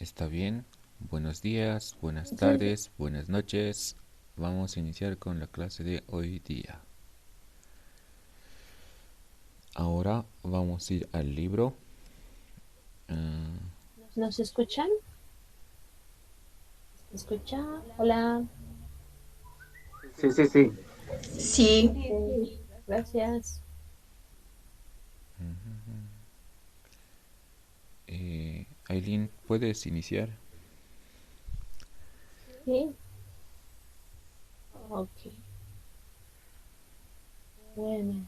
Está bien. Buenos días, buenas Sí, tardes, buenas noches. Vamos a iniciar con la clase de hoy día. Ahora vamos a ir al libro. Ah, ¿nos escuchan? ¿Se escucha? Hola. Sí, sí, sí. Sí, Gracias. Aileen, ¿puedes iniciar? Sí, ok. Bueno,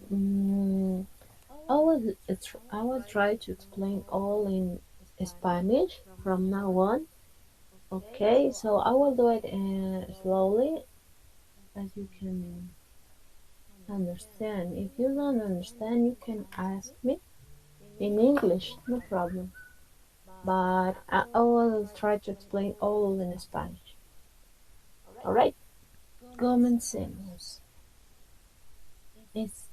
mm, I will try to explain all in Spanish from now on. Okay, so I will do it slowly as you can understand. If you don't understand, you can ask me in English, no problem. But I will try to explain all in Spanish. All right, comencemos. Es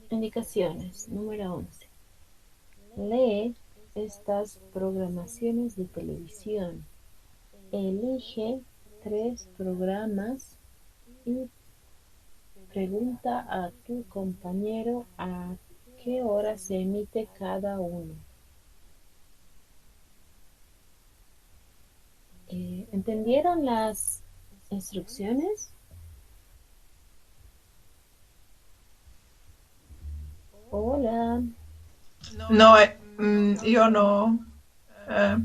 indicaciones. Número 11. Lee estas programaciones de televisión. Elige 3 programas y pregunta a tu compañero a qué hora se emite cada uno. ¿Entendieron las instrucciones? Hola. no, io no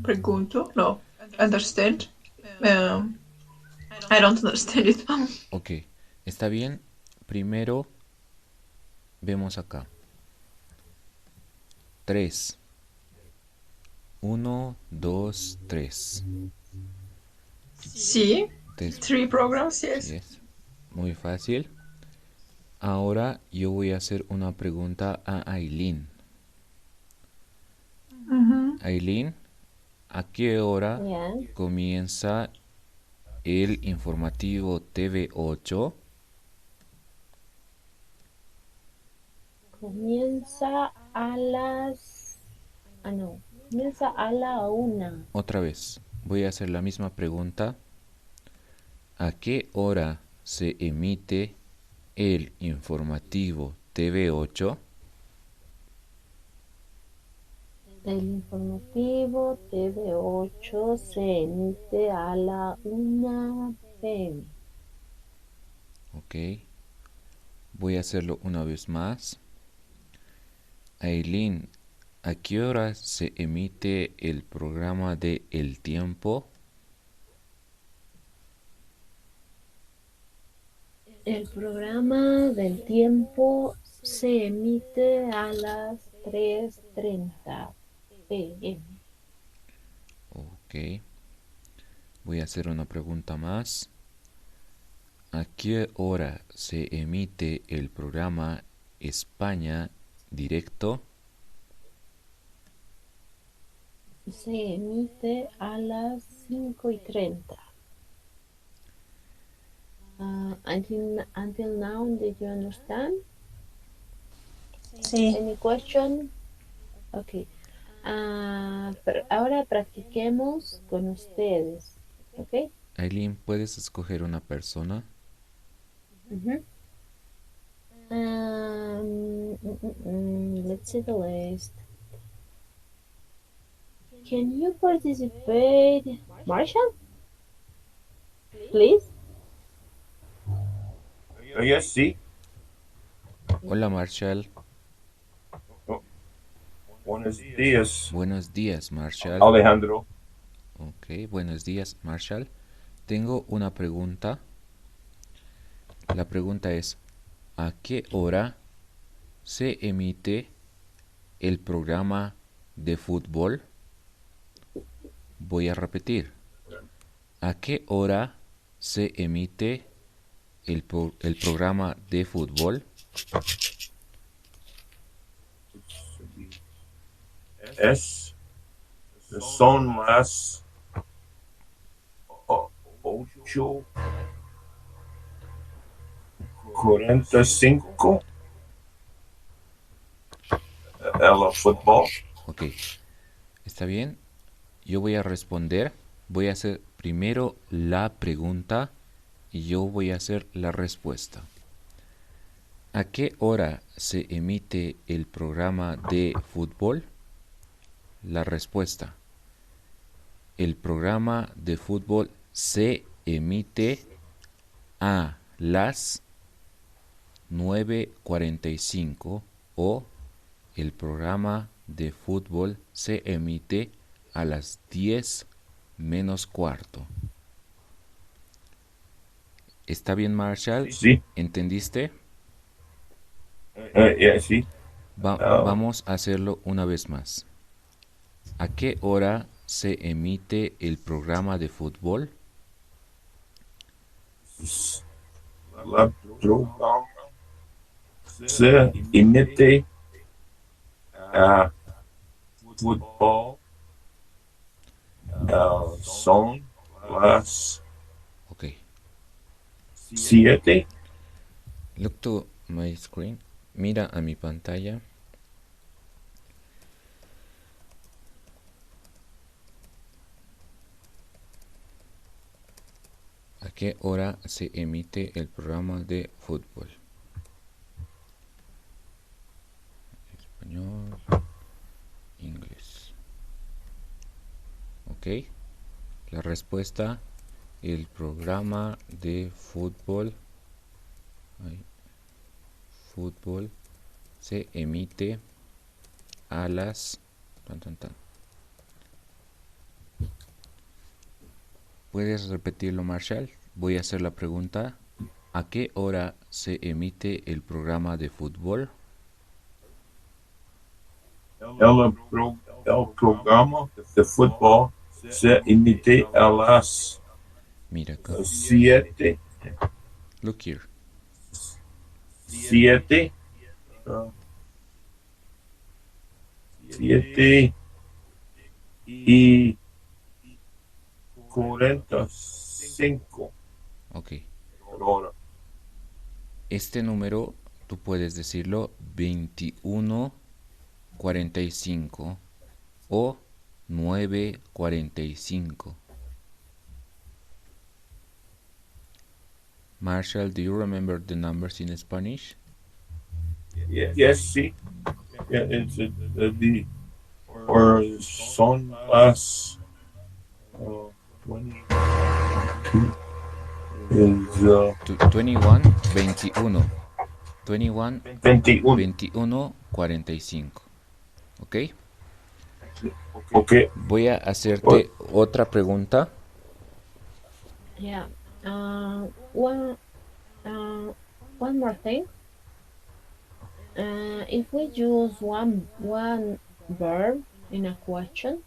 pregunto, no, understand. Um, I don't understand it. Ok, está bien. Primero vemos acá. 3. 1, 2, 3. Sì, Des- three programs, Sí yes. es. Muy fácil. Ahora yo voy a hacer una pregunta a Aileen. Mhm. Aileen, ¿a qué hora Ya. comienza el informativo TV8? Comienza a las... Ah, no. Comienza a la 1. Otra vez, voy a hacer la misma pregunta. ¿A qué hora se emite el informativo TV8? El informativo TV8 se emite a la 1 p.m. Ok, voy a hacerlo una vez más. Aileen, ¿a qué hora se emite el programa de El Tiempo? El programa del tiempo se emite a las 3:30 p.m. Ok, voy a hacer una pregunta más. ¿A qué hora se emite el programa España Directo? Se emite a las 5:30. Until now, did you understand? Sì. Any question? Okay. Ahora practiquemos con ustedes. ¿Ok? Aileen, ¿puedes escoger una persona? Ujú. Let's see the list. Can you participate, Marshall? Please. Yes, sí. Hola Marshall. Oh, buenos días, Buenos días Marshall. Alejandro. Ok, buenos días Marshall. Tengo una pregunta. La pregunta es, ¿a qué hora se emite el programa de fútbol? Voy a repetir. ¿A qué hora se emite el programa de fútbol? Es, son las 8:45. El fútbol. Ok, está bien. yo voy a responder, voy a hacer primero la pregunta y yo voy a hacer la respuesta. ¿A qué hora se emite el programa de fútbol? La respuesta. El programa de fútbol se emite a las 9:45 o el programa de fútbol se emite a las 10 menos cuarto. ¿Está bien, Marshall? Sí. ¿Entendiste? Sí. Vamos a hacerlo una vez más. ¿A qué hora se emite el programa de fútbol? La programa se emite a fútbol. Son las Ok. 7. Look to my screen. Mira a mi pantalla. ¿A qué hora se emite el programa de fútbol? Español, inglés. Ok. La respuesta, el programa de fútbol, se emite a las... ¿Puedes repetirlo, Marshall? Voy a hacer la pregunta. ¿A qué hora se emite el programa de fútbol? El programa de fútbol se emite a las Mira acá. 7. Look here. 7. 7 y 45. Ok. Hora. Este número, tú puedes decirlo 21:45 o 9:45. Marshall, do you remember the numbers in Spanish? Yes, sí. It's the or son las 20 is 21, 21. 21, 21. 21, 45. ¿Ok? Okay. Voy a hacerte otra pregunta. Yeah. One. One more thing. If we use one verb in a question,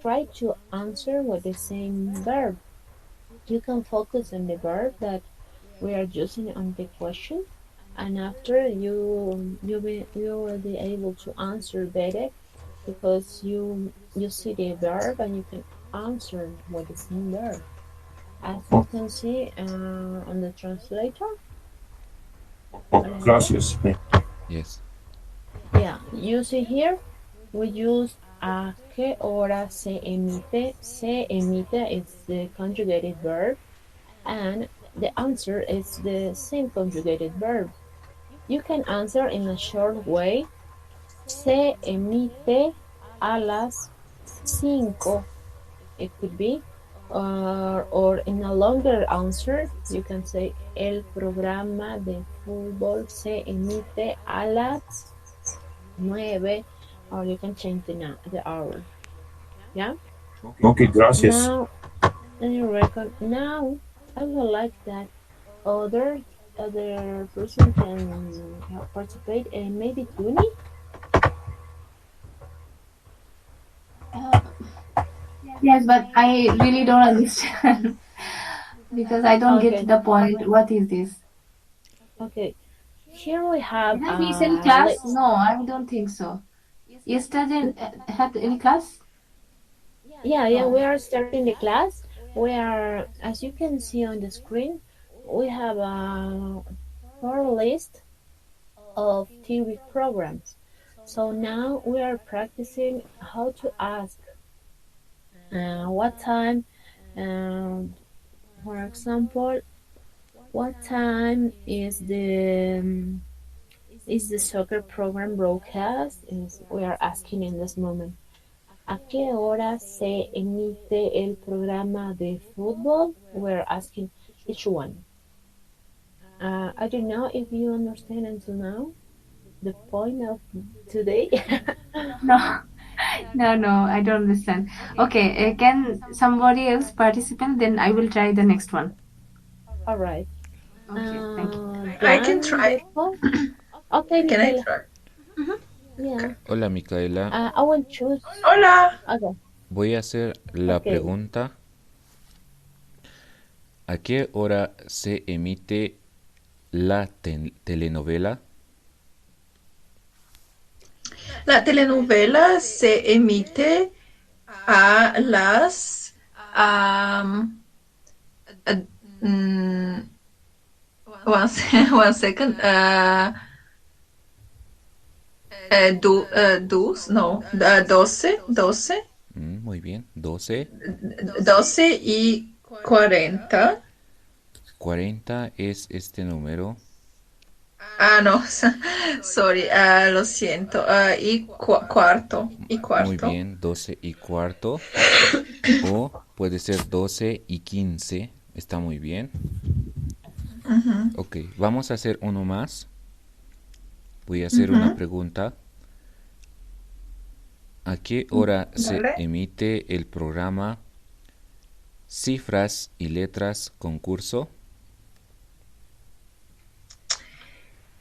try to answer with the same verb. You can focus on the verb that we are using on the question, and after you will be able to answer better because you see the verb and you can answer with the same verb. As you can see on the translator. Gracias. Yes. Yeah, you see here we use a qué hora se emite. Se emite is the conjugated verb, and the answer is the same conjugated verb. You can answer in a short way. Se emite a las 5. It could be. Or in a longer answer, you can say el programa de fútbol se emite a las 9, or you can change the hour. Yeah. Okay, gracias. Now, now I would like that other person can participate, and maybe Tuni. Uh, yes, but I really don't understand because I don't get Okay. the point. What is this? Okay. Here we have Can I miss any a class? list. No, I don't think so. Yesterday had any class? Yeah, No. we are starting the class. We are, as you can see on the screen, we have a full list of theory programs. So now we are practicing how to ask What time? Um, for example, what time is the soccer program broadcast? Is we are asking in this moment. ¿A qué hora se emite el programa de fútbol? We're asking each one. I don't know if you understand until now the point of today. No, no, I don't understand. Okay, can somebody else participate? Then I will try the next one. All right. Okay, thank you. I can Dan, try. okay, Can I Michaela. try? Yeah. Hola, Micaela. I will choose. Hola. Okay. Voy a hacer la Okay. pregunta. ¿A qué hora se emite la telenovela? La telenovela se emite a las one second. No, 12 Muy bien. 12. 12:40. 40 es este número. No, sorry, lo siento. Cuarto. Muy bien. 12:15. O puede ser 12:15. Está muy bien. Ok, vamos a hacer uno más. Voy a hacer una pregunta. ¿A qué hora se Dale. emite el programa Cifras y Letras Concurso?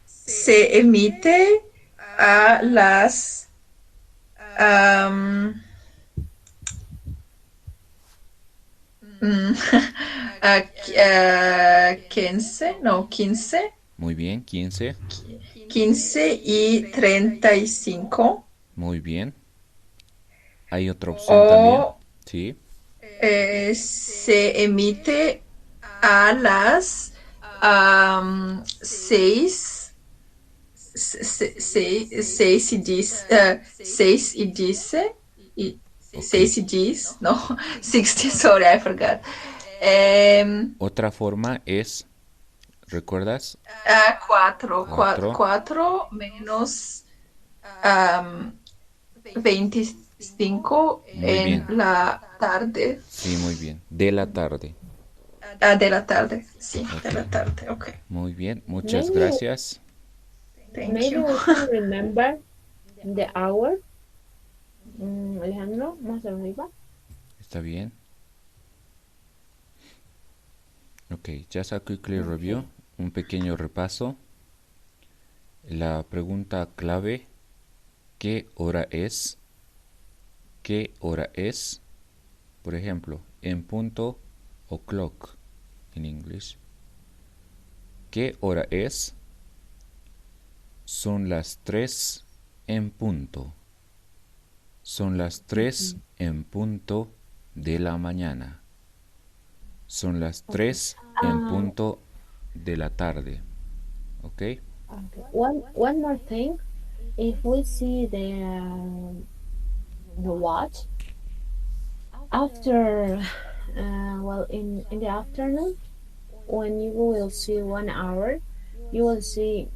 Se emite a las am, a 15, no, 15, Muy bien, 15. 15:35. Muy bien. Hay otra opción también. O Sí. se emite a las 6, 6:10, no, 60, sorry, I forgot. Otra forma es, ¿recuerdas? 4 Cuatro. menos 25 Muy en bien. la tarde. Sí, muy bien. De la tarde. De la tarde, sí, de la tarde, ok. Muy bien, muchas Maybe gracias. Thank maybe you. we can remember the hour. Alejandro, más arriba. ¿Está bien? Ok, just a quickly review. Un pequeño repaso. La pregunta clave, ¿qué hora es? ¿Qué hora es? Por ejemplo, en punto o clock en inglés. ¿Qué hora es? Son las 3 en punto. Son las 3 en punto de la mañana. Son las 3 en punto de la tarde. ¿Ok? Okay. One more thing. If we see the watch after, in the afternoon, when you will see 1 hour, you will see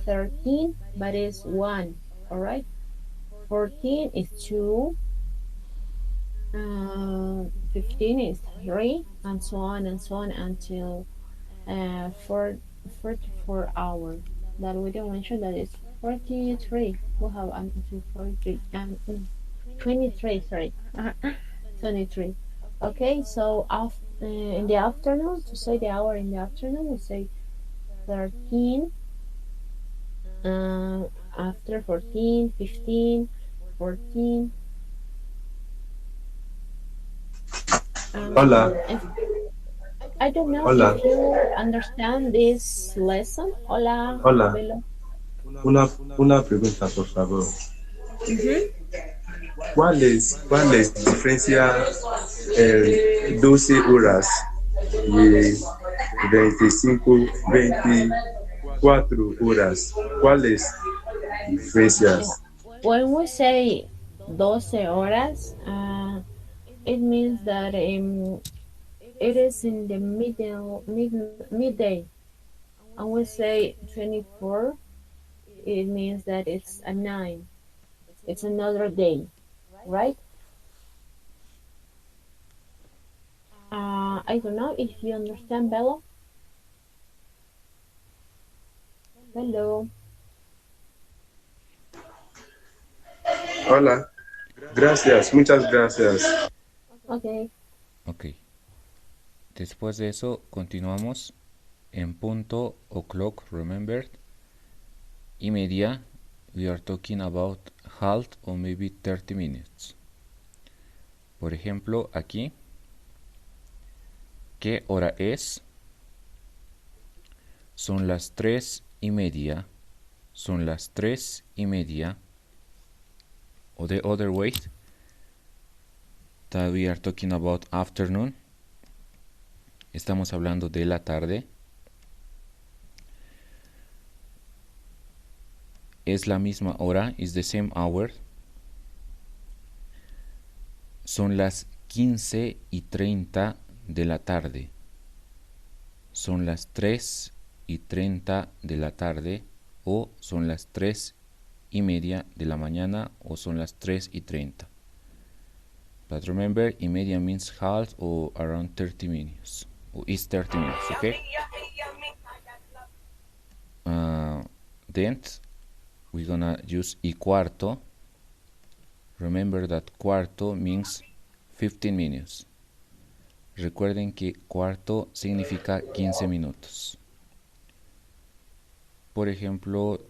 13, but it's 1. All right. 14 is 2. 15 is 3, and so on until 44 hours. That we don't mention that it's 43. We have until 43 and 23. Sorry, 23. Okay, so in the afternoon, to say the hour in the afternoon, we say 13. After 14, 15, 14. Hola, I don't know hola, if you understand this lesson. Hola, hola. Belo. Una pregunta, por favor. ¿Cuál es la diferencia en 12 horas y 24 horas? ¿Cuáles diferencias? When we say 12 horas, It means that it is in the midday. And we say 24, it means that it's a 9. It's another day, right? I don't know if you understand, Bella. Hello. Hola. Gracias, muchas gracias. Okay. Ok. Después de eso, continuamos en punto o'clock, remembered. Y media, we are talking about halt or maybe 30 minutes. Por ejemplo, aquí, ¿qué hora es? Son las 3:30. Son las 3:30. Or the other way, that we are talking about afternoon. Estamos hablando de la tarde. Es la misma hora, is the same hour. Son las 15:30 de la tarde. Son las 3:30 de la tarde. O son las 3:30 de la mañana. O son las 3:30. But remember, media means half or around 30 minutes. Or is 30 minutes, okay? Then we're gonna use y cuarto. Remember that cuarto means 15 minutes. Recuerden que cuarto significa 15 minutos. Por ejemplo,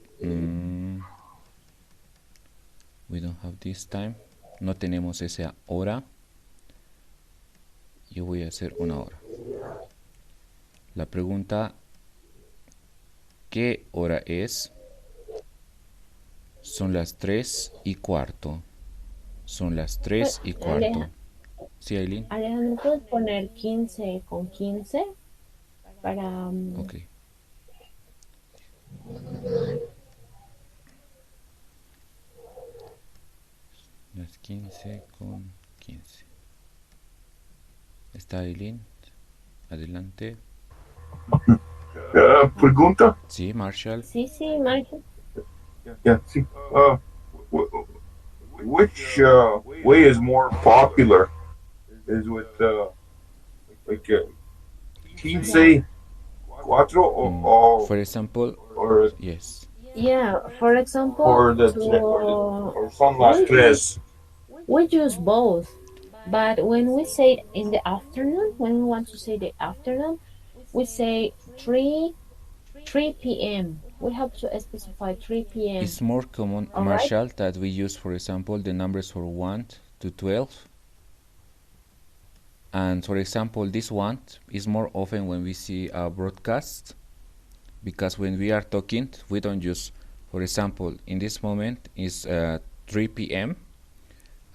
we don't have this time. No tenemos esa hora. Yo voy a hacer una hora. La pregunta, ¿qué hora es? Son las 3:15. Son las 3:15. ¿Sí, Aileen? Alejandro, ¿puedes poner 15 con 15? Para... Ok. Las 15:15. ¿Está Aileen? Adelante. Pregunta? Sí, Marshall. Sí, Michael. Yeah, sí. Which way is more popular? Is with like 15, 4 For example, or yes. Yeah, for example, or son las we, tres? we use both. But when we say in the afternoon, when we want to say the afternoon, we say 3 p.m. We have to specify 3 p.m. It's more common, All Marshall, that we use, for example, the numbers for 1 to 12. And for example, this one is more often when we see a broadcast, because when we are talking, we don't use, for example, in this moment is 3 p.m.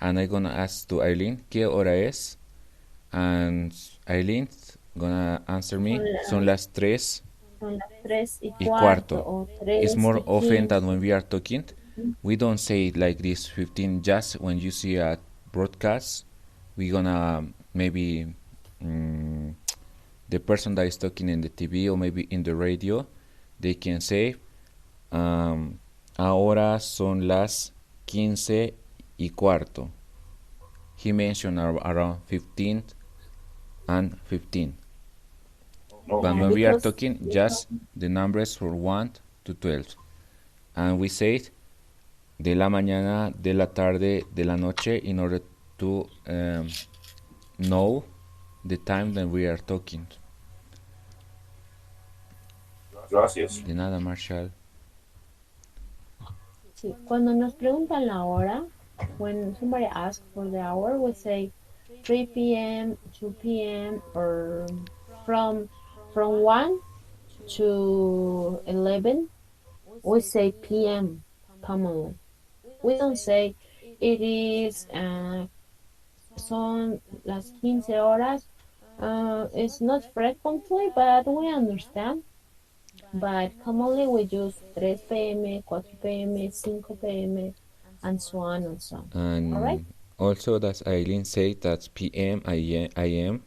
and I'm gonna ask to Aileen, ¿qué hora es? And Aileen gonna answer me, son las 3:15. o It's more often 3:15. than when we are talking. We don't say it like this 15. Just when you see a broadcast, we're gonna maybe the person that is talking in the TV or maybe in the radio, they can say ahora son las 15:15. He mentioned around 15 and 15. But when we are talking, just the numbers from 1 to 12. And we say de la mañana, de la tarde, de la noche, in order to know the time that we are talking. Gracias. De nada, Marshall. Sí, cuando nos preguntan la hora, when somebody asks for the hour, we say 3 p.m., 2 p.m., or from 1 to 11, we say p.m. commonly. We don't say it is son las 15 horas. It's not frequently, but we understand. But commonly we use 3 p.m., 4 p.m., 5 p.m., and so on and so on. And All right? Also, that Eileen said that PM, AM,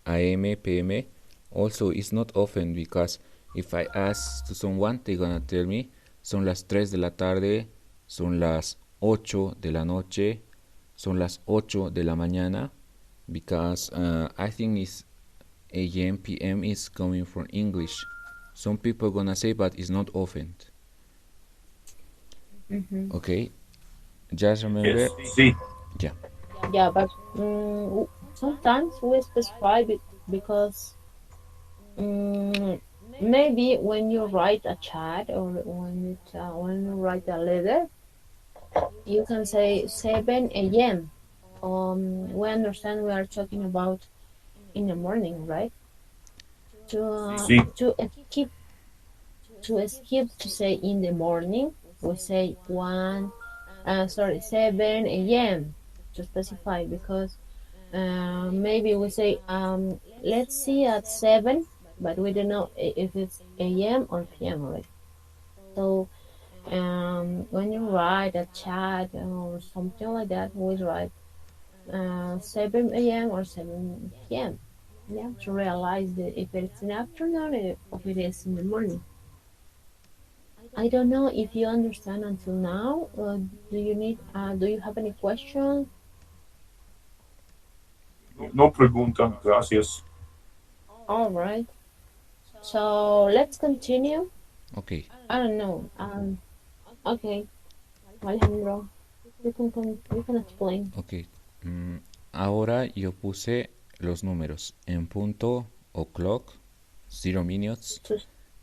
AM, PM also is not often, because if I ask to someone, they're gonna tell me son las 3 de la tarde, son las 8 de la noche, son las 8 de la mañana, because I think it's AM, PM is coming from English. Some people gonna say, but it's not often. Okay, just remember. Yes, see. Yeah. Yeah, but sometimes we specify it because maybe when you write a chat or when you write a letter, you can say 7 a.m. We understand we are talking about in the morning, right? To See. skip to say in the morning, we say 7 a.m. to specify, because maybe we say let's see at 7, but we don't know if it's a.m. or p.m. right? So when you write a chat or something like that, we write 7 a.m. or 7 p.m. Yeah, to realize that if it's in the afternoon or if it is in the morning. I don't know if you understand until now. Do you have any questions? No pregunta, gracias. All right. So let's continue. Okay. I don't know. Okay, Alejandro, you can explain. Ok. Ahora yo puse los números en punto, o'clock, 0 minutes,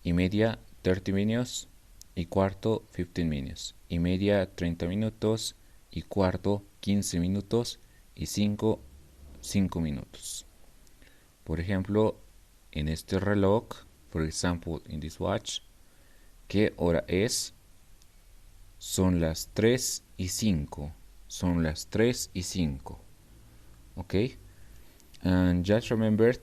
y media, 30 minutes, y cuarto, 15 minutes, y media, 30 minutos, y cuarto, 15 minutos, y 5 minutos. Por ejemplo, en este reloj, for example, in this watch, ¿qué hora es? Son las 3 y 5. Son las 3 y 5. Okay? And just remember,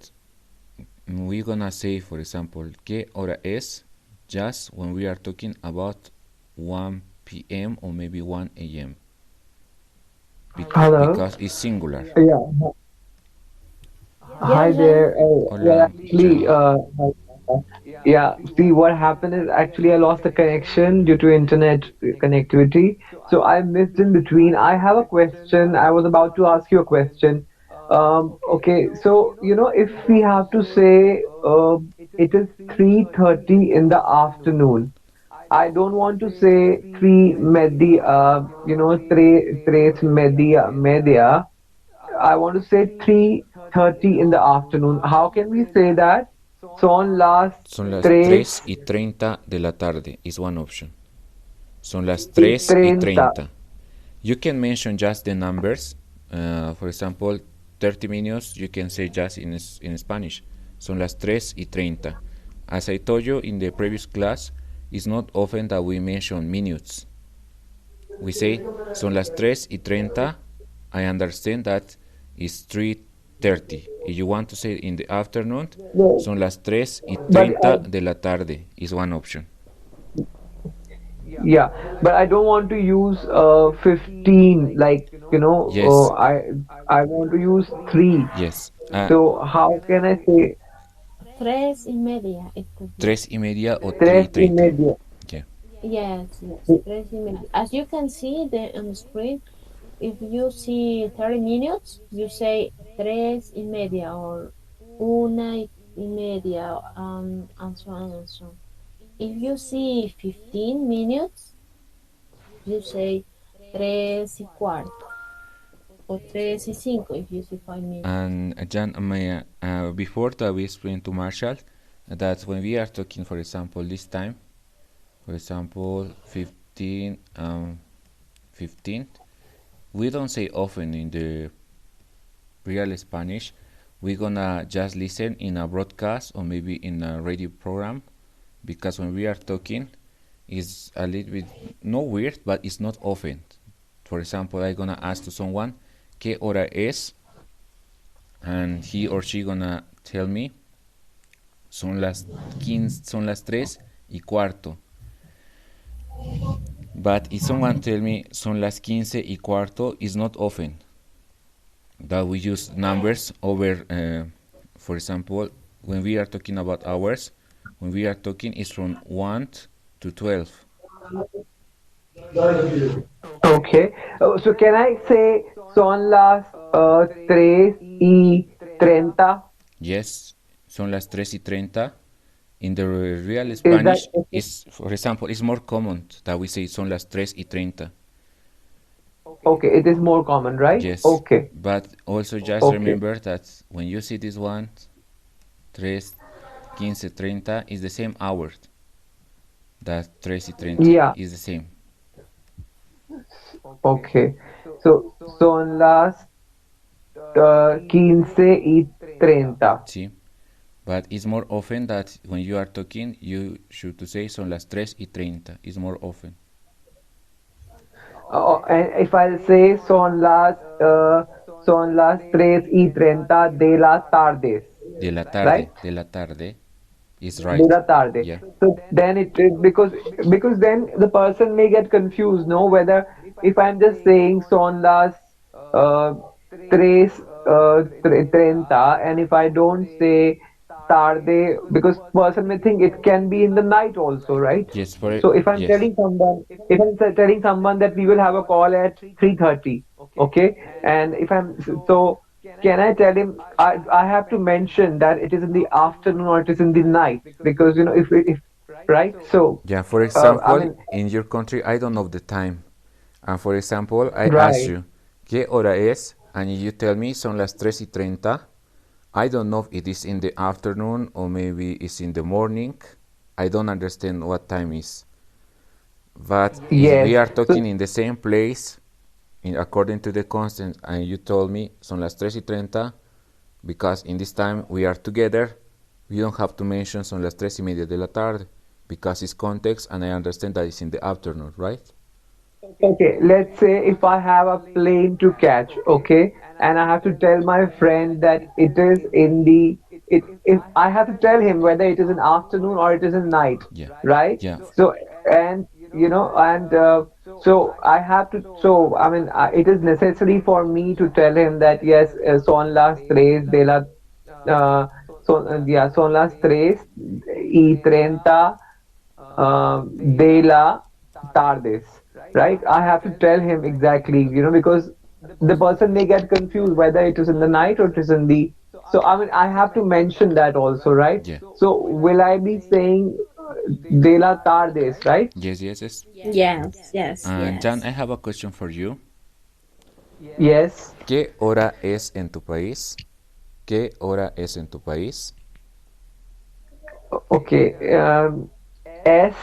we're gonna say, for example, ¿qué hora es? Just when we are talking about 1 p.m. or maybe 1 a.m. Hello. Because it's singular. Yeah. Hi there. Well, Hola, actually, Jan. yeah. See, what happened is actually I lost the connection due to internet connectivity, so I missed in between. I have a question. I was about to ask you a question. Okay, so if we have to say it is 3:30 in the afternoon. I don't want to say three media, tres media. I want to say 3:30 in the afternoon. How can we say that? Son las Son las 3 tres y 30 de la tarde is one option. Son las y 3 y 30. 30. You can mention just the numbers. For example, 30 minutes, you can say just in Spanish. Son las 3 y 30. As I told you in the previous class, it's not often that we mention minutes. We say, son las 3 y 30. I understand that it's 3:30. If you want to say in the afternoon, No, son las 3 y but 30 de la tarde is one option. yeah, but I don't want to use 15. Like Yes, I want to use 3. yes. So how can I say 3:30. It could be. 3:30 o 3:30. 3:30? Yeah. Yes, 3:30. As you can see on the screen, if you see 30 minutes, you say 3:30 or 1:30, and so on and so on. If you see 15 minutes, you say 3:15 or 3:05 if you see 5 minutes. And Jan, before that we explained to Marshall that when we are talking, for example, this time, for example, 15, we don't say often in the real Spanish. We're gonna just listen in a broadcast or maybe in a radio program, because when we are talking, it's a little bit not weird, but it's not often. For example, I'm gonna ask to someone, ¿qué hora es? And he or she gonna tell me, son las 3:15. But if someone tell me son las 15:15 is not often that we use numbers over, for example, when we are talking about hours, when we are talking is from 1 to 12. Okay. So can I say son las 3:30? Yes, son las 3:30. In the real Is that Spanish, okay? is, for example, it's more common that we say son las 3:30. Okay, it is more common, right? Yes, Okay. but also just Okay. remember that when you see this one, 3:15:30 is the same hour. That 3:30 Yeah. is the same. Okay. So son las 15:30. See? But it's more often that when you are talking, you should to say son las 3:30. It's more often. And if I say son las 3:30 de las tardes, right? De la tarde is De right. la tarde. Yeah. So then because then the person may get confused, no, whether if I'm just saying son las uh, 3:30 and if I don't say tarde, because person may think it can be in the night also, right? Yes, for it. So if I'm Yes. telling someone that we will have a call at 3:30, okay, and if I'm so can I tell him I have to mention that it is in the afternoon or it is in the night because if right so Yeah, for I example, mean in your country, I don't know the time. And for example, I ask right you, ¿qué hora es? And you tell me son las 3:30. I don't know if it is in the afternoon or maybe it's in the morning. I don't understand what time is. But if yes we are so talking in the same place, according to the constant, and you told me son las 3:30, because in this time we are together, we don't have to mention son las 3:30 de la tarde, because it's context and I understand that it's in the afternoon, right? okay, let's say if I have a plane to catch, okay, and I have to tell my friend that it is in the it if I have to tell him whether it is in afternoon or it is in night, Yeah. right? Yeah. So and and so I have to so I mean it is necessary for me to tell him that yes, son las tres de la son las 3:30 de la tardes, right? I have to tell him exactly, because the person may get confused whether it is in the night or it is in the. So I mean, I have to mention that also, right? Yeah. So will I be saying de la tardes, right? Yes, yes, yes. Yes, yes, And Jan, yes. I have a question for you. Yes. ¿Qué hora es en tu país? ¿Qué hora es en tu país? Okay. S.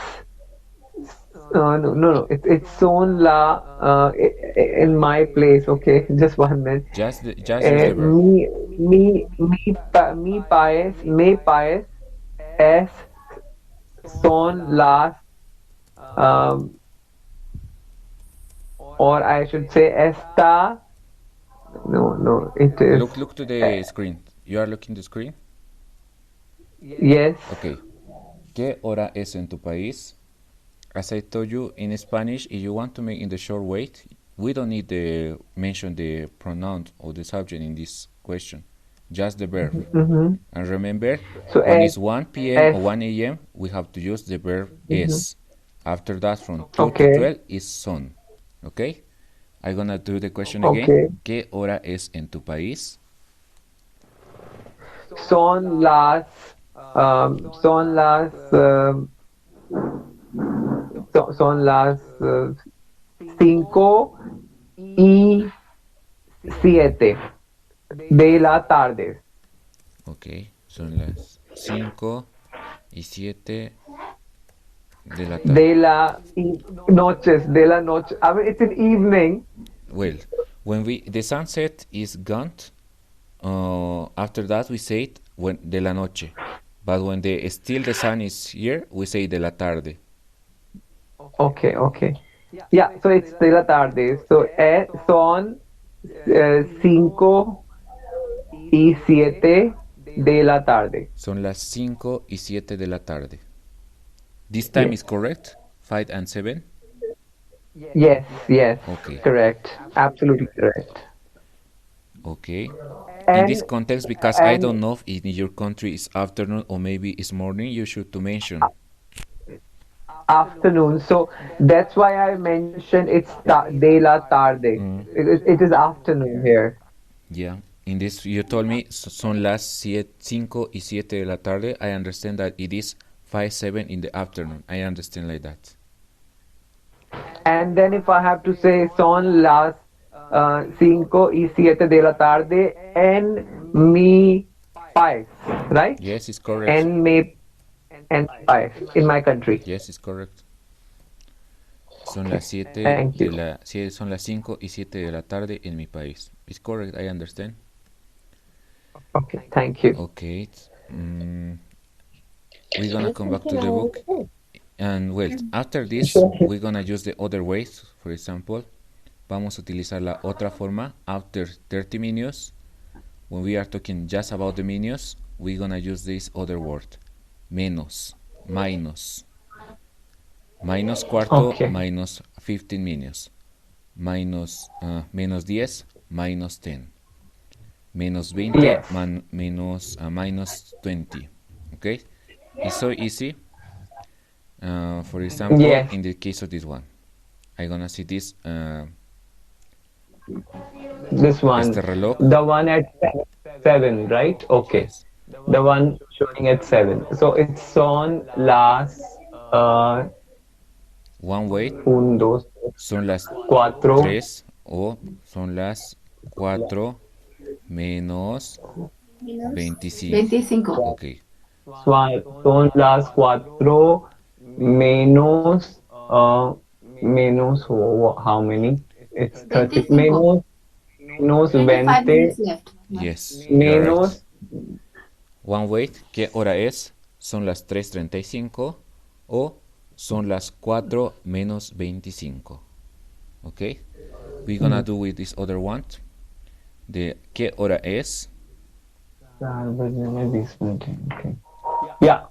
No. It's son la in my place. Okay, just 1 minute. Just use the verb. Mi país, me país es son las um, or I should say esta. No, it is Look to the screen. You are looking the screen? yes. Okay. ¿Qué hora es en tu país? As I told you in Spanish, if you want to make in the short wait, we don't need to mention the pronoun or the subject in this question, just the verb. Mhm. And remember, So when S it's 1 p.m. S. or 1 a.m., we have to use the verb Mhm. es. After that, from 2 to Okay. 12 is son. Okay? I'm gonna do the question again. Okay. ¿Qué hora es en tu país? Son las son las son las 5:07 de la tarde. Ok, son las 5:07 de la tarde. De la noches, de la noche. I mean, it's an evening. Well, when the sunset is gone, after that we say it when de la noche. But when still the sun is here, we say de la tarde. Okay. Yeah, so it's de la tarde. So son 5:07 de la tarde. Son las 5:07 de la tarde. This time Yes. is correct? 5 and 7? Yes, yes, Okay, correct. Absolutely correct. okay. In this And context, because I and don't know if in your country it's afternoon or maybe it's morning, you should to mention. afternoon. So that's why I mentioned it's de la tarde. Mm, It is afternoon here. yeah. In this, you told me son las 5 y 7 de la tarde. I understand that it is 5, 7 in the afternoon. I understand like that. And then if I have to say son las 5:07 de la tarde en mi país, right? Yes, it's correct. En mi en país, in my country. Yes, it's correct. Son las Okay, 7 thank de you. la, son las 5 y 7 de la tarde en mi país. It's correct, I understand. Okay, thank you. Okay. We're gonna come Listen back to to the know. book. And well, after this, Sure. we're gonna use the other ways. For example, vamos a utilizar la otra forma. After 30 minutes, when we are talking just about the minutes, we're gonna use this other word. Menos, minus. Minus cuarto, Okay. minus 15 minutes. Minus, menos 10, minus 10. Menos 20, Yes. minus 20. Okay? It's so easy. For example, Yes. in the case of this one, I'm gonna see this, This este one. reloj. The one at 7, right? Okay. Yes. The one showing at 7. So it's son las One way, un, dos, son las cuatro, 3 o son las 4 menos Minus 25. 25. Ok. son las 4 menos how many? It's 30 25. menos 25 20 minutes left. Yes, you are right. menos One way, ¿qué hora es? Son las 3:35 o son las 4 menos 25. Ok. We're gonna do with this other one. De ¿qué hora es? Okay. Yeah.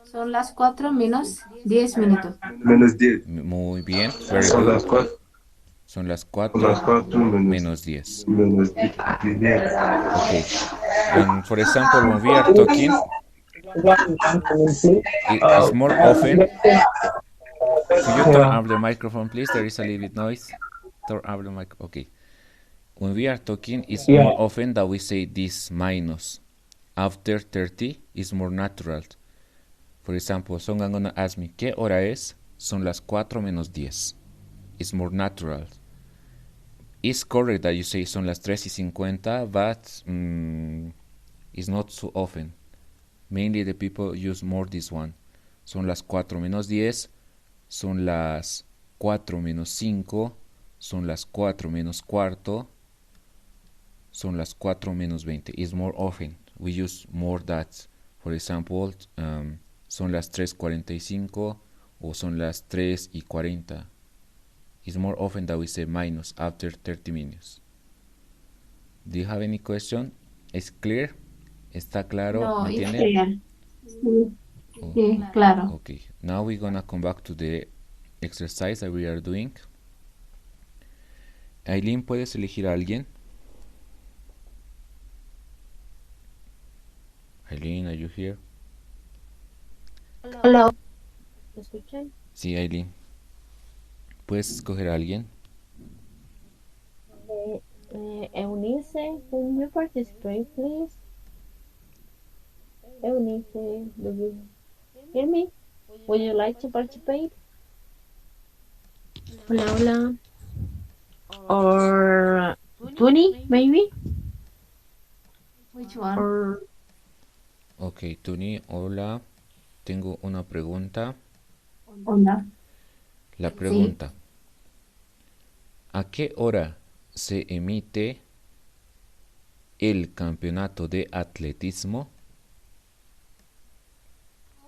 Son las 4 menos 10 minutos. Menos 10. Muy bien, very Son good. las 4. Son las Son las 4 4 menos 10. menos 10. Okay. And for example, when we are talking, it is more often. Could you turn Yeah. up the microphone, please? There is a little bit noise. Turn up the mic. Okay. When we are talking, it's Yeah. more often that we say this minus. After 30 is more natural. For example, someone gonna ask me, ¿qué hora es? Son las 4 menos 10. It's more natural. It's correct that you say son las 3:50, but it's not so often. Mainly the people use more this one. Son las 4 menos 10, son las 4 menos 5, son las 4 menos cuarto, son las 4 menos 20. It's more often. We use more that. For example, son las 3:45 o son las 3:40. It's more often that we say minus after 30 minutes. Do you have any question? ¿Es clear? ¿Está claro? No, ¿Me it's entienden? clear. Sí, Oh, sí, claro. okay. Now we're gonna come back to the exercise that we are doing. Aileen, ¿puedes elegir a alguien? Aileen, are you here? Hello. ¿Me escuchan? Sí, Aileen. ¿Puedes escoger a alguien? Eunice, can you participate, please? Eunice, do you hear me? Would you like to participate? Hola, hola. Or Tuni, maybe? Which one? Or Ok, Tuni, hola. Tengo una pregunta. Hola. La pregunta. ¿A qué hora se emite el campeonato de atletismo?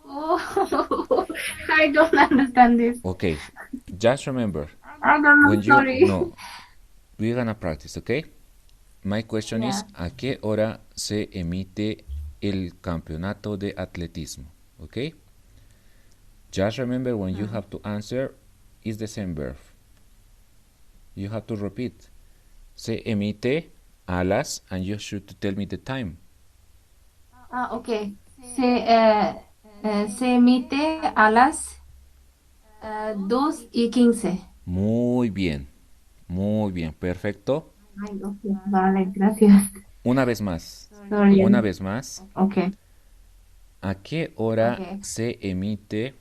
Oh, I don't understand this. Okay, just remember, I don't know, when you sorry. no, we're gonna practice, okay? My question is, Yeah. ¿a qué hora se emite el campeonato de atletismo? Okay? Just remember when you have to answer, is the same verb. You have to repeat. Se emite a las, and you should tell me the time. Okay. Se emite a las 2:15. Muy bien, perfecto. Ay, okay. Vale, gracias. Una vez más, Sorry. una vez más. Okay. ¿A qué hora Okay. se emite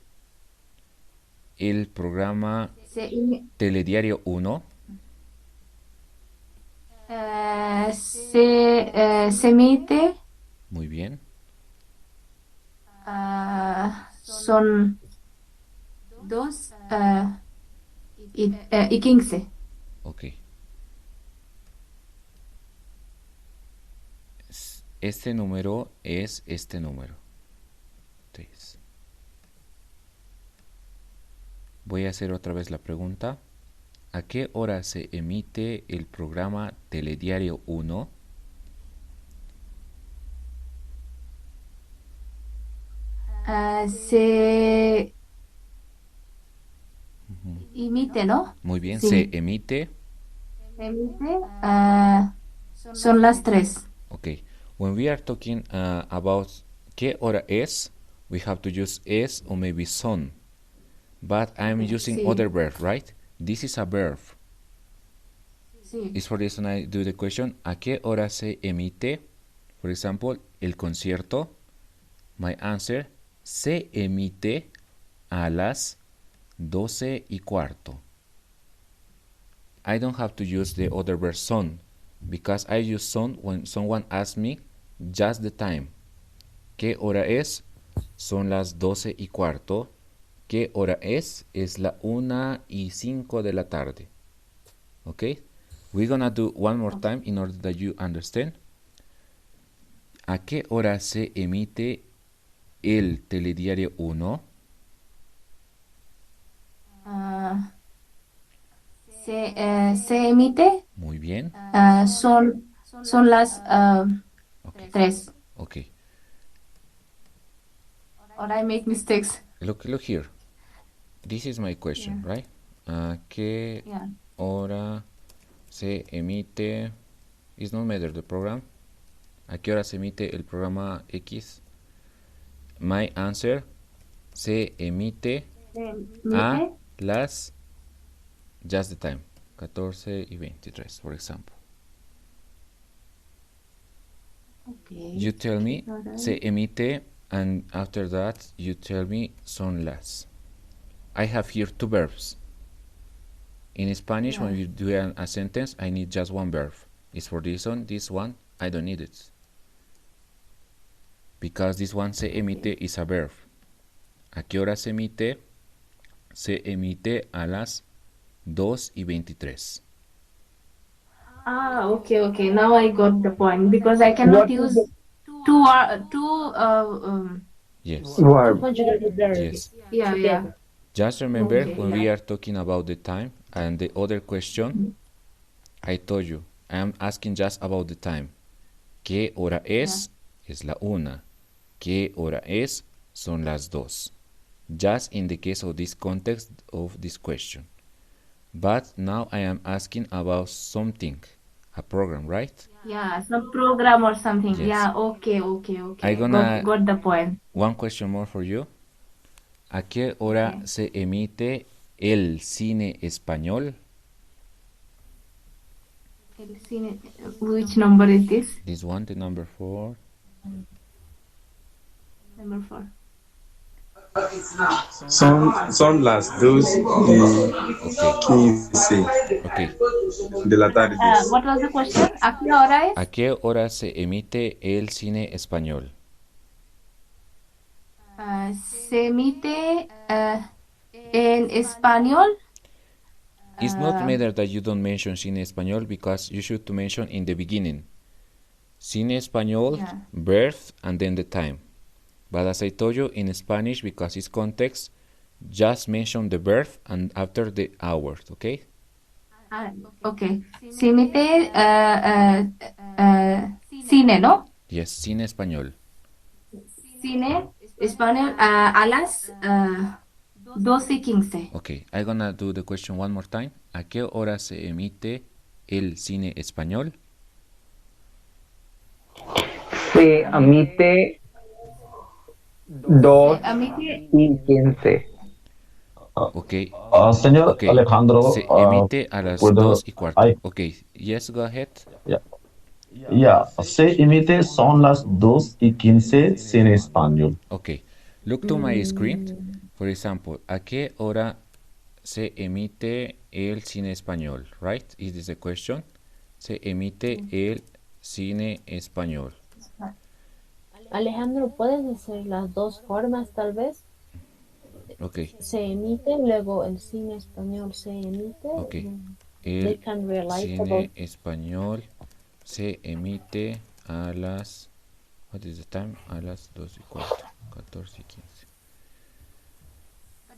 el programa Se Telediario 1? emite Muy bien. son 2:15. Ok. Este número es este número. 3. Voy a hacer otra vez la pregunta. ¿A qué hora se emite el programa Telediario 1? Se emite, ¿no? Muy bien, Sí. se emite. Se emite son las 3. Okay. When we are talking about qué hora es, we have to use es or maybe son. But I'm using Sí. other verb, right? This is a verb. Sí. It's for this reason I do the question. ¿A qué hora se emite, for example, el concierto? My answer, se emite a las 12:15. I don't have to use the other verb son, because I use son when someone asks me just the time. ¿Qué hora es? Son las 12:15. ¿Qué hora es? Es la 1:05 de la tarde. Okay? We're gonna do one more time in order that you understand. ¿A qué hora se emite el Telediario 1? Se emite Muy bien. son las Okay. 3. Okay. Or I make mistakes. Look here. This is my question, right? ¿A qué Yeah. hora se emite? It's not matter the program. ¿A qué hora se emite el programa X? My answer, se emite a las, just the time, 14:23, for example. Okay. You tell me, Alright. se emite, and after that, you tell me, son las. I have here two verbs. In Spanish, when you do a sentence, I need just one verb. It's for this one, I don't need it. Because this one, se emite, is a verb. ¿A qué hora se emite? Se emite a las 2:23. Okay. Now I got the point, because I cannot What is use the two Yes. verb? Conjugated verbs. Yes. yeah. Just remember, Okay, when we are talking about the time and the other question, I told you, I am asking just about the time. ¿Qué hora es? Es la 1. ¿Qué hora es? Son las 2. Just in the case of this context of this question. But now I am asking about something, a program, right? Yeah, some program or something. Yes. Yeah, okay. I gonna Got the point. one question more for you. ¿A qué hora se emite el cine español? Which number is this? This one, the number 4. Number 4. Son las 2:15 Okay. de la tarde. What was the question? ¿A qué hora es? ¿A qué hora se emite el cine español? Se emite en español. It's not matter that you don't mention cine español, because you should to mention in the beginning. Cine español, verb, and then the time. But as I told you, in Spanish, because it's context, just mention the verb and after the hours, okay? Okay. Se emite cine, ¿no? Yes, cine español. Cine español a las 12:15. Okay, I'm gonna do the question one more time. ¿A qué hora se emite el cine español? Se emite Se 2 emite y 15. Ok, Señor ok. Alejandro, Se emite a las puedo, 2:15. I, Ok, yes, go ahead. yeah, yeah, se emite son las 2:15 en español. Ok, look to my screen. For example, ¿a qué hora se emite el cine español? Right? Is this the question? Se emite el cine español. Alejandro, ¿puedes decir las dos formas tal vez? Ok, Se emite, luego el cine español se emite. ok. They El can realize about. cine español se emite a las... What is the time? A las 2:15. 14:15.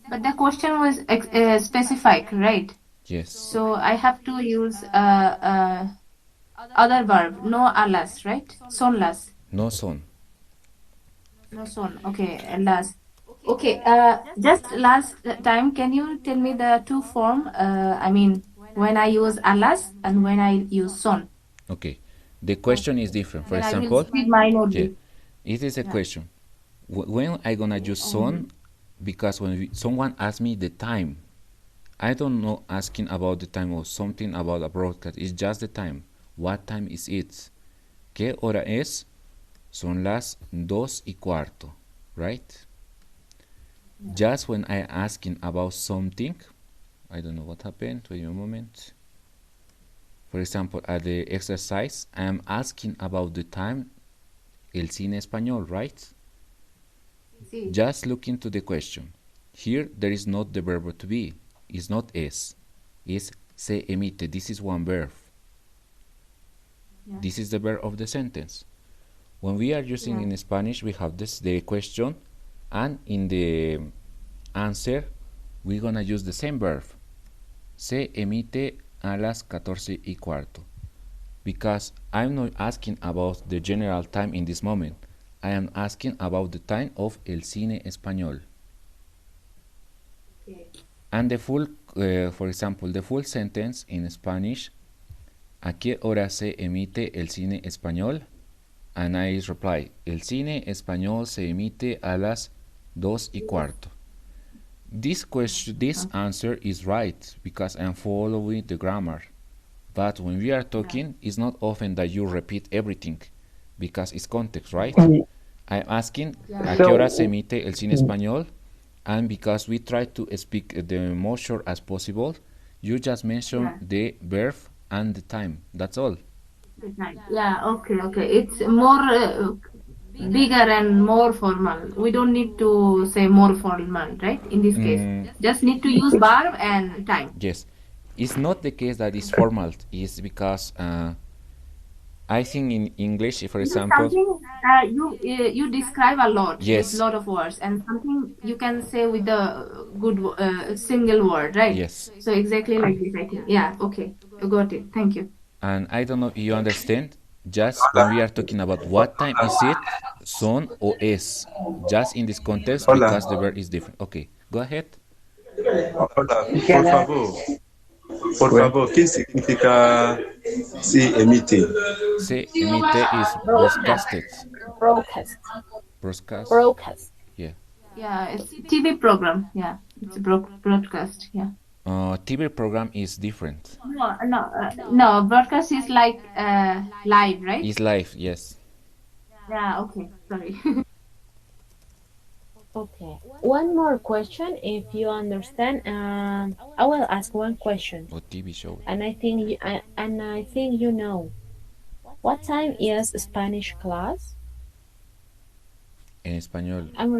But the question was specific, right? Yes. So I have to use other verb, no alas, right? Son las. No son. No son. Okay, las. Okay, just last time, can you tell me the two form? I mean, when I use alas and when I use son. Okay. The question is different. For Then I will example, speed mine yeah, only. it is a question. When I gonna use son, because when someone asks me the time, I don't know asking about the time or something about a broadcast. It's just the time. What time is it? ¿Qué hora es? Son las 2:15, right? Just when I asking about something, I don't know what happened. Wait a moment. For example, at the exercise, I am asking about the time, el cine español, right? Sí. Just look into the question. Here, there is not the verb to be. It's not es. It's se emite. This is one verb. Yeah. This is the verb of the sentence. When we are using in Spanish, we have this the question, and in the answer, we're gonna use the same verb. Se emite a las 14:15. Because I'm not asking about the general time in this moment. I am asking about the time of el cine español. Okay. And the full, for example, the full sentence in Spanish, ¿a qué hora se emite el cine español? And I reply, el cine español se emite a las 2:15. This question, this answer is right because I am following the grammar. But when we are talking, it's not often that you repeat everything because it's context, right? I'm asking, ¿a qué hora se emite el cine español? And because we try to speak the most short as possible, you just mention the verb and the time. That's all. Yeah, okay. It's more bigger and more formal. We don't need to say more formal, right? In this case, just need to use verb and time. Yes. It's not the case that it's formal. It's because I think in English, for example, Something you describe a lot yes, with lot of words, and something you can say with a good single word, right? yes. So exactly like this, I think. Yeah, okay, I got it. Thank you. And I don't know if you understand. Just when we are talking about what time is it, son or es. Just in this context Hola. because the verb is different. Okay, go ahead. Hola, Can I? por favor, ¿qué significa se emite? Se emite is broadcasted. Broadcast. Broadcast. Broadcast. Yeah. Yeah, it's TV program. Yeah, it's a broadcast. Yeah. TV program is different. No. Broadcast is like live, right? It's live, yes. Yeah. Okay. Sorry. Okay. One more question, if you understand. I will ask one question, Or TV show. and I think you know. What time is Spanish class? En español. I'm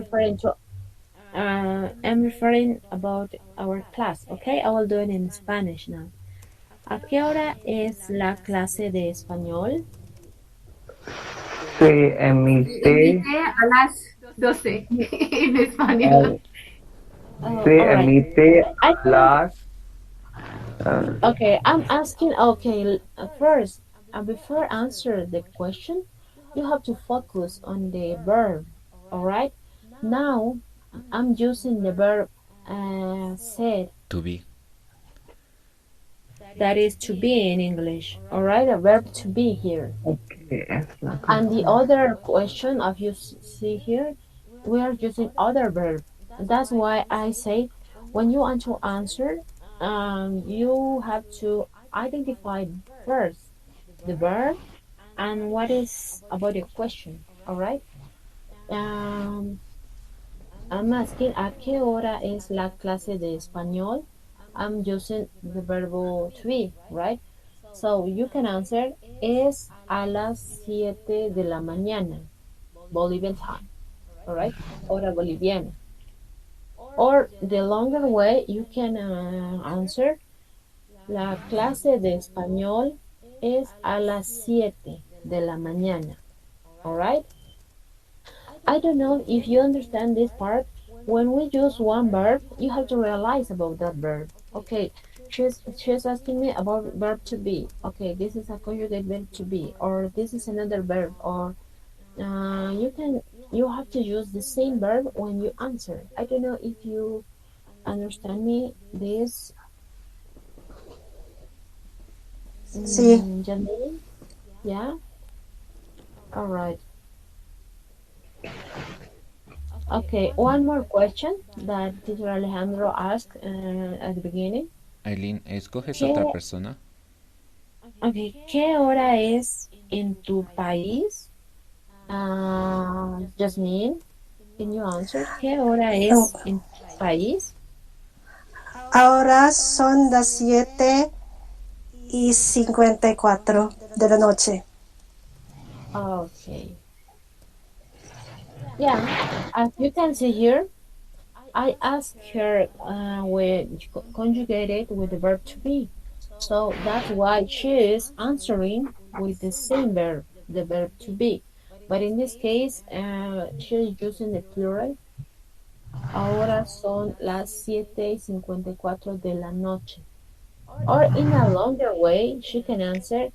referring about our class. Okay, I will do it in Spanish now. ¿A qué hora es la clase de español? Se emite. Emite a las 12 en español. Se All right. emite I a las. Okay, I'm asking. Okay, first, before answer the question, you have to focus on the verb. All right. Now, I'm using the verb said. To be. That is to be in English. All right, a verb to be here. Okay, excellent, And the excellent. other question, if you see here, we are using other verb. That's why I say when you want to answer, you have to identify first the verb and what is about the question. All right. Um, I'm asking a qué hora es la clase de español. I'm using the verbo to be, right? So you can answer es a las 7 de la mañana, Bolivian time, all right? Hora boliviana. Or the longer way, you can answer la clase de español es a las 7 de la mañana, all right? I don't know if you understand this part. When we use one verb, you have to realize about that verb. Okay, she's asking me about verb to be. Okay, this is a conjugate verb to be, or this is another verb, or you have to use the same verb when you answer. I don't know if you understand me. This, Sí. Janine? Yeah. All right. Okay, one more question that teacher Alejandro asked at the beginning. Aileen, ¿escoges ¿Qué, otra persona? okay, ¿qué hora es en tu país? Jasmine, can you answer? ¿Qué hora Oh, es en tu país? ahora son las 7:54 de la noche. Okay. Yeah, as you can see here, I asked her with conjugated with the verb to be. So that's why she is answering with the same verb, the verb to be. But in this case, she is using the plural. Ahora son las 7:54 de la noche. Or in a longer way, she can answer,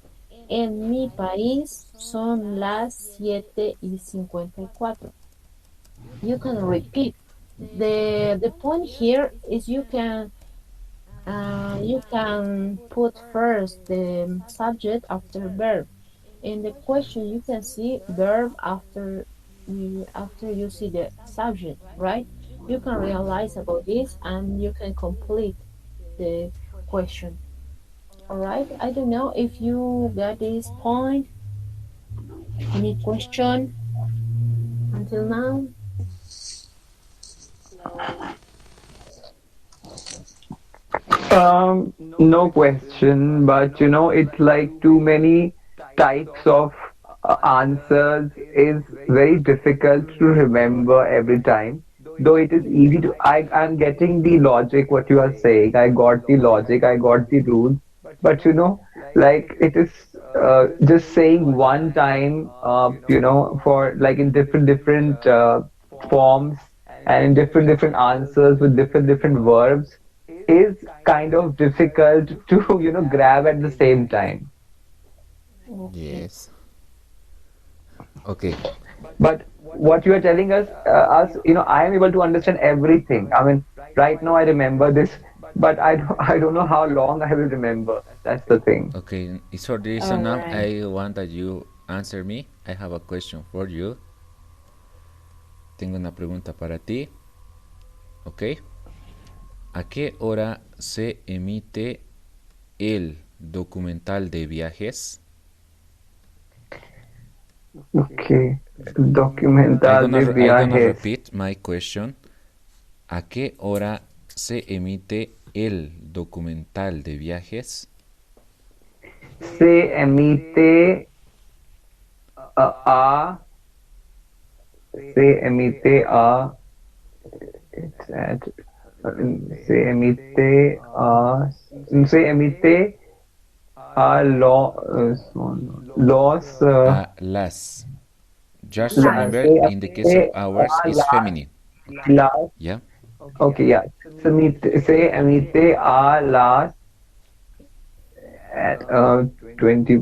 en mi país son las 7:54. You can repeat. The point here is you can put first the subject after verb. In the question, you can see verb after you see the subject, right? You can realize about this and you can complete the question. All right. I don't know if you got this point. Any question until now? No question, but it's like too many types of answers is very difficult to remember every time. Though it is easy to, I'm getting the logic, what you are saying. I got the logic, I got the rules. But like it is just saying one time, for like in different forms and in different answers with different verbs is kind of difficult to grab at the same time. Okay. Yes. Okay. But what you are telling us, I am able to understand everything. I mean, right now I remember this, but I don't know how long I will remember. That's the thing. Okay. It's for the reason All now right. I want that you answer me. I have a question for you. Tengo una pregunta para ti. Ok. ¿A qué hora se emite el documental de viajes? Okay. I'm Documental gonna, de I'm gonna viajes. repeat my question. ¿A qué hora se emite el documental de viajes? Se emite a se emite a it's at se emite a se emite a los A las. Just Last. remember, se in the case of emite hours, a it's feminine. las Yeah? okay, yeah, se emite a las at 20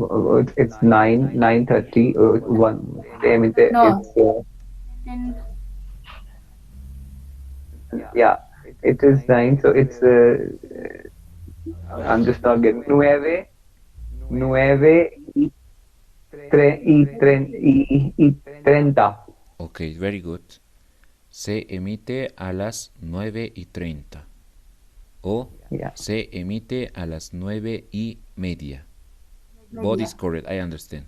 it's 9:30 1 se emite No. it's And yeah, It is 9, so it's I'm just not getting nueve y 30. Ok, very good. Se emite a las 9:30. O Yeah. se emite a las 9:30. Both is correct, I understand.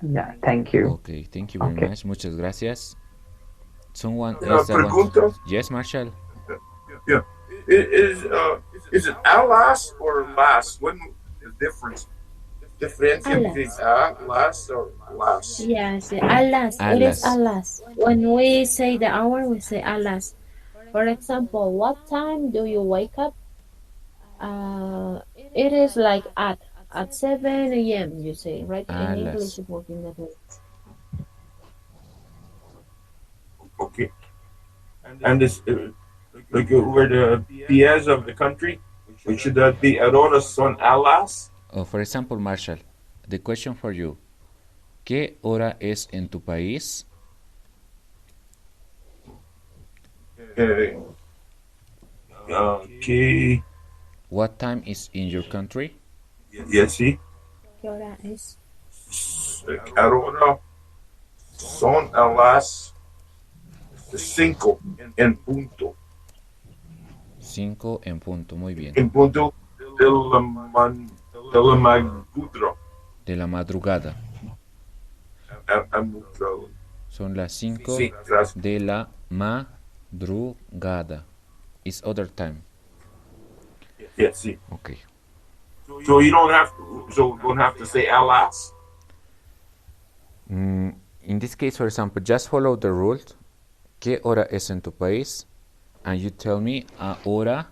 Yeah, thank you. Ok, thank you very Okay. much. Muchas gracias. Someone else that wants Pregunta. to... Yes, Marshall? Yeah. Is it alas or las? What the difference? Diferencia between las or las? Yes, alas. It is Alas. alas. When we say the hour, we say alas. For example, what time do you wake up? It is like at 7 a.m. You say, right? In English, Alas. it would be that way. Okay. And this, like, where the PS of the country, should that be ahora son alas? Oh, for example, Marshall, the question for you. ¿Qué hora es en tu país? Okay. What time is in your country? Yes, sí. ¿Qué hora es? Ahora son a las 5 en punto. 5 en punto, muy bien. En punto de la magudra. De la madrugada. Amudra. Son las 5 Sí, gracias. de la madrugada. It's other time. Yes, sí. Okay. So you don't have to say alas. In this case, for example, just follow the rules. ¿Qué hora es en tu país? And you tell me, ahora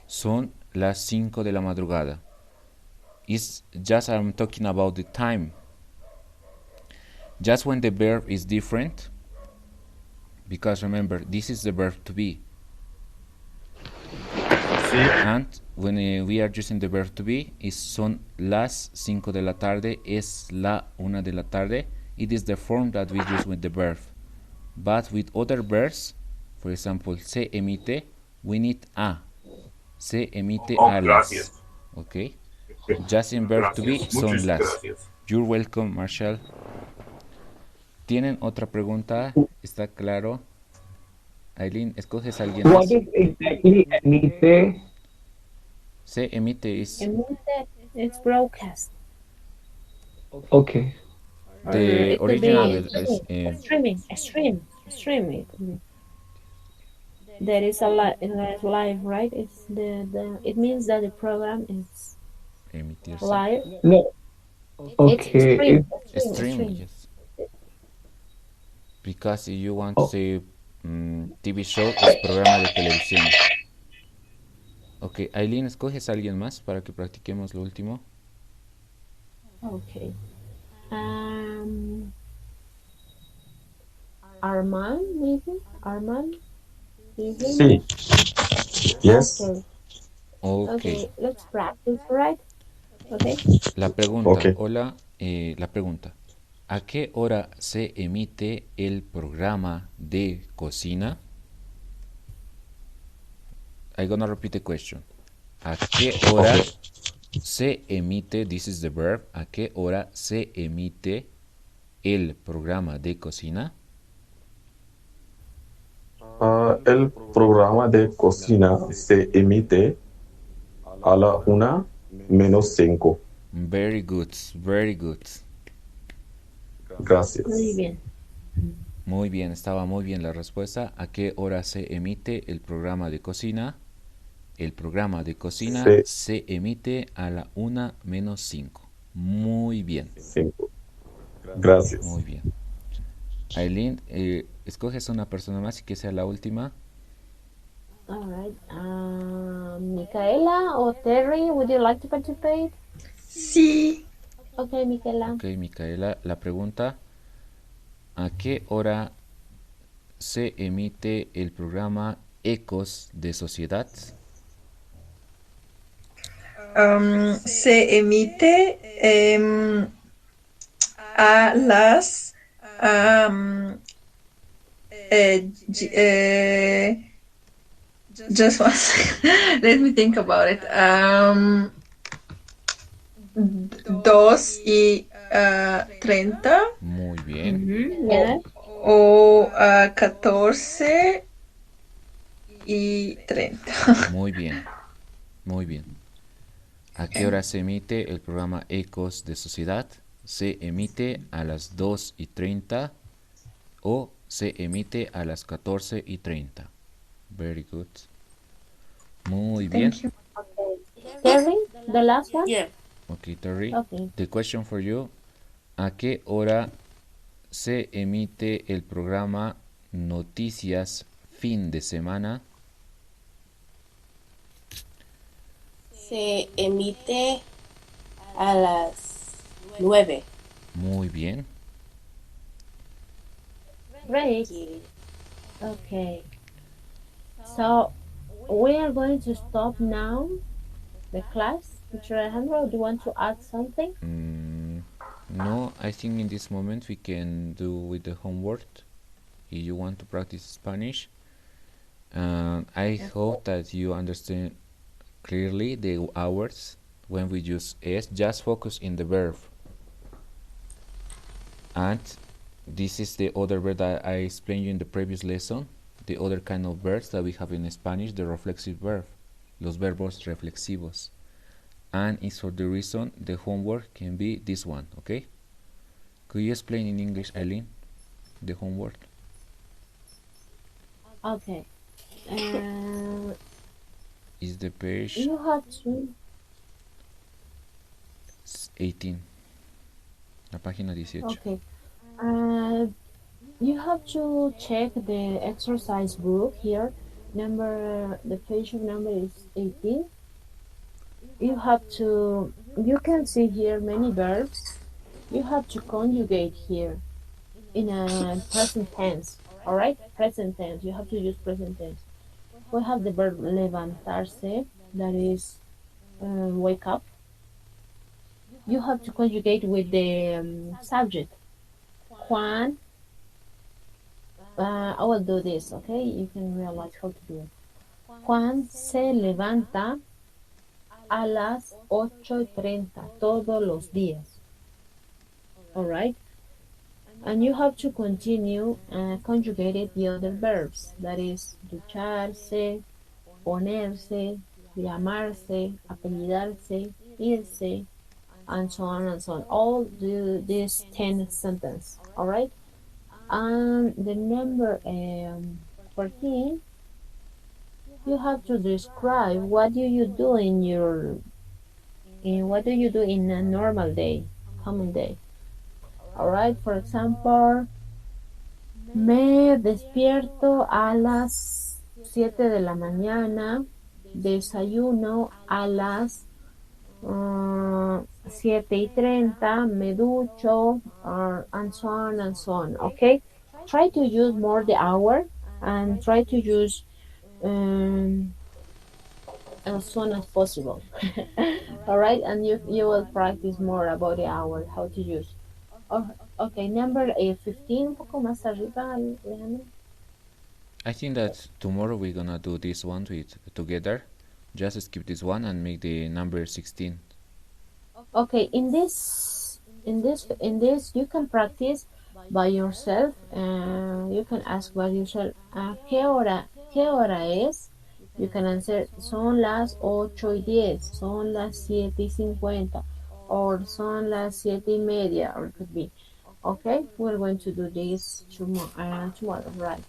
son las 5 de la madrugada. It's just I'm talking about the time. Just when the verb is different, because remember, this is the verb to be. Sí. And when we are using the verb to be, is son las 5 de la tarde, es la 1 de la tarde. It is the form that we use with the verb. But with other verbs, for example, se emite, we need a. Se emite a las. Gracias. Okay? Just in verb to be, son Muchas las. gracias. You're welcome, Marshall. ¿Tienen otra pregunta? ¿Está claro? Aileen, ¿escoges a alguien What más? is exactly emite? Se emite is Emite, it's broadcast. Okay. the It could original be is streaming. It could be. There is a live, right? It's it means that the program is emitirse. live. No. It's Okay. Stream, yes. Because if you want to say TV show, es programa de televisión. Ok, Aileen, ¿escoges a alguien más para que practiquemos lo último? Okay. Armand, maybe? Armand? Do you hear me? Sí. Yes. Okay. Ok. Okay, let's practice, right? Okay. La pregunta, Ok. hola, la pregunta. ¿A qué hora se emite el programa de cocina? I'm gonna repeat the question. ¿A qué hora Ok. se emite, this is the verb, a qué hora se emite el programa de cocina? El programa de cocina se emite a la 1:05. Very good, very good. Gracias. Muy bien. Muy bien, estaba muy bien la respuesta. ¿A qué hora se emite el programa de cocina? El programa de cocina se emite a la 1:05. Muy bien. 5. Gracias. Muy bien. Aileen, escoges una persona más y que sea la última. All right. Micaela or Terry, would you like to participate? Sí. Okay, Micaela. Ok, Micaela, la pregunta. ¿A qué hora se emite el programa Ecos de Sociedad? Se emite a las just one second. Let me think about it. 2:30 Muy bien, Yes. o 14:30. muy bien, muy bien. ¿A qué hora se emite el programa Ecos de Sociedad? ¿Se emite a las 2:30 o se emite a las 14:30? Very good. Muy bien. Thank you. Okay. Terry, the last one? Yeah. Okay, Terry. Okay. The question for you. ¿A qué hora se emite el programa Noticias Fin de Semana? Se emite a las 9. Muy bien. Great. Okay. So we are going to stop now the class. Teacher Alejandro, do you want to add something? No, I think in this moment we can do with the homework. If you want to practice Spanish, I hope that you understand clearly the hours when we use es. Just focus in the verb. And this is the other verb that I explained you in the previous lesson. The other kind of verbs that we have in Spanish, the reflexive verb, los verbos reflexivos. And it's for the reason the homework can be this one, okay? Could you explain in English, Eileen, the homework? Okay. Is the page You have to 18, la página 18. Okay. You have to check the exercise book here. The page of number is 18. You can see here many verbs. You have to conjugate here in a present tense. All right, present tense. You have to use present tense. We have the verb levantarse, that is wake up. You have to conjugate with the subject. Juan, I will do this, okay? You can realize how to do it. Juan se levanta a las 8:30 todos los días. All right? And you have to continue conjugated the other verbs. That is, ducharse, ponerse, llamarse, apellidarse, irse, and so on and so on. All do this 10 sentence. All right? And the number 14, you have to describe what do you do in a normal day, common day. All right, for example, me despierto a las 7 de la mañana, desayuno a las 7:30, me ducho, and so on and so on. Okay, try to use more the hour and try to use as soon as possible. All right, and you will practice more about the hour, how to use. Okay, number 15, un poco más arriba, Alejandro. I think that tomorrow we're gonna do this one together. Just skip this one and make the number 16. Okay, in this you can practice by yourself. You can ask by yourself, ¿qué hora es? You can answer, son las 8:10, son las 7:50, or son las 7:30, or it could be. Okay, we're going to do this tomorrow, right?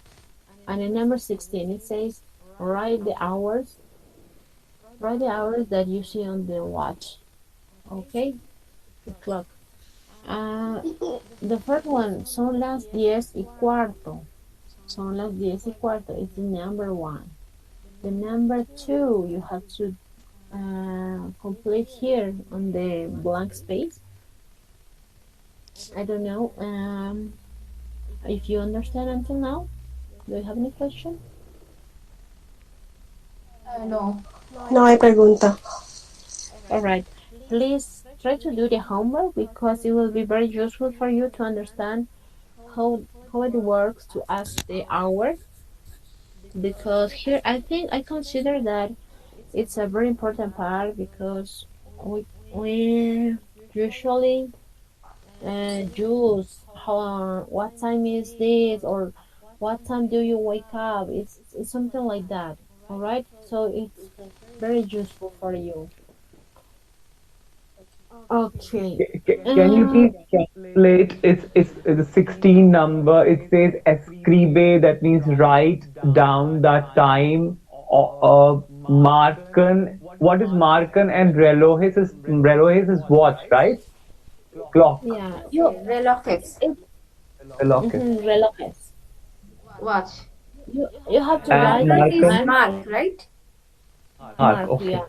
And in number 16, it says, write the hours that you see on the watch. Okay, the clock. The first one, son las 10:15. Son las 10:15 is the number 1. The number 2, you have to complete here on the blank space. I don't know if you understand until now. Do you have any question? No. No hay pregunta. All right. Please try to do the homework because it will be very useful for you to understand how how it works to ask the hour, because here I consider that it's a very important part, because we usually use how, what time is this, or what time do you wake up. It's something like that. All right, so it's very useful for you. Okay. Can you please calculate? It's a 16 number. It says escribe, that means write down the time. Marcan. What is marcan and relojes is watch, right? Clock. Yeah, you Relojes. it Relojes. relojes. Watch. You have to And write the Mark is marcan, time. mark, right? mark. Mark, Okay. yeah.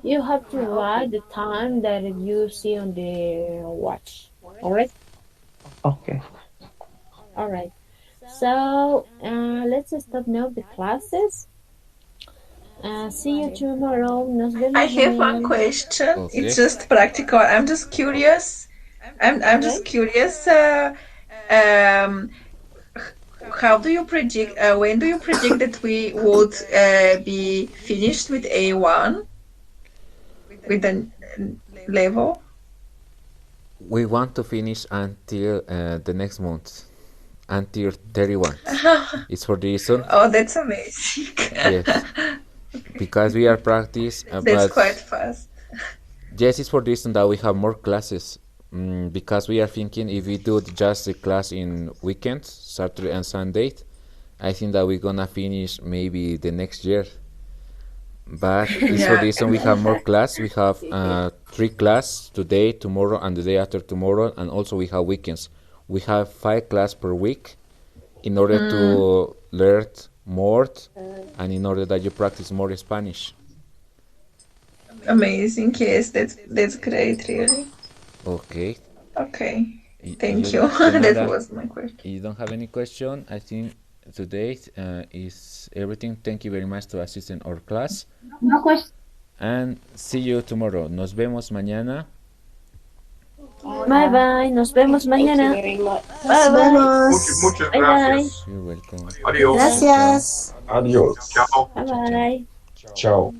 You have to write the time that you see on the watch. All right. Okay. All right. So let's stop now the classes. See you tomorrow. Nos I vemos have one mañana. question. It's Okay. just practical. I'm just curious. I'm Okay. just curious. Um, how do you predict? When do you predict that we would be finished with A1 with the level? We want to finish until the next month, until 31. It's for the reason, Oh, that's amazing. yes, because we are practice, That's but quite fast. yes, it's for the reason that we have more classes. Because we are thinking if we do just the class in weekends, Saturday and Sunday, I think that we're gonna finish maybe the next year. But it's for Yeah. this reason we have more class. We have 3 class today, tomorrow, and the day after tomorrow, and also we have weekends. We have 5 class per week in order to learn more and in order that you practice more Spanish. Amazing. Yes, that's great, really. Okay. Okay. Thank You, you. That Fernanda, was my question. you don't have any question. I think today is everything. Thank you very much to assist in our class. No question. And see you tomorrow. Nos vemos mañana. Bye bye. Nos vemos Thank you mañana. very much. Nos Bye bye. vemos. Muchas Bye bye. gracias. You're welcome. Adiós. Gracias. Adiós. Ciao. Bye bye. Ciao.